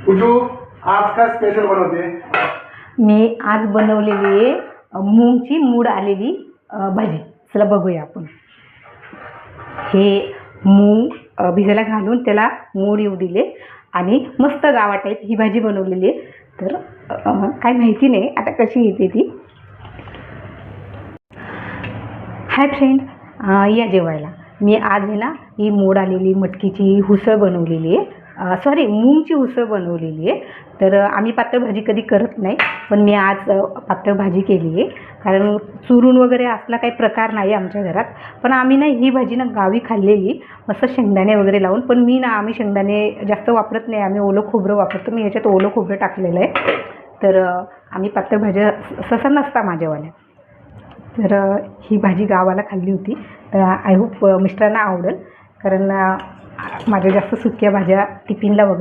पूजू, आज काय स्पेशल बनवते? मी आज बनवलेली आहे मूगची मूड आलेली भाजी. चला बघूया आपण. हे मूग भिजायला घालून त्याला मूड येऊ दिले आणि मस्त गावा टाईप ही भाजी बनवलेली आहे. तर काय माहिती नाही आता कशी येते ती. हाय फ्रेंड, या जेवायला. मी आज आहे ना ही मूड आलेली मटकीची उसळ बनवलेली आहे. सॉरी, मूगची उसळ बनवलेली आहे. तर आम्ही पातळ भाजी कधी करत नाही, पण मी आज पातळ भाजी केली आहे. कारण चुरून वगैरे असला काही प्रकार नाही आमच्या घरात. पण आम्ही ना ही भाजी ना गावी खाल्लेली मस्त शेंगदाणे वगैरे लावून. पण आम्ही शेंगदाणे जास्त वापरत नाही, आम्ही ओलं खोबरं वापरतो. मी ह्याच्यात ओलं खोबरं टाकलेलं आहे. तर आम्ही पातळ भाज्या ससा नसता माझ्यावाल्या. तर ही भाजी गावाला खाल्ली होती. तर आय होप मिस्टरांना आवडेल, कारण माझ्या जास्त सुक्या भाज्या टिफिनला वगैरे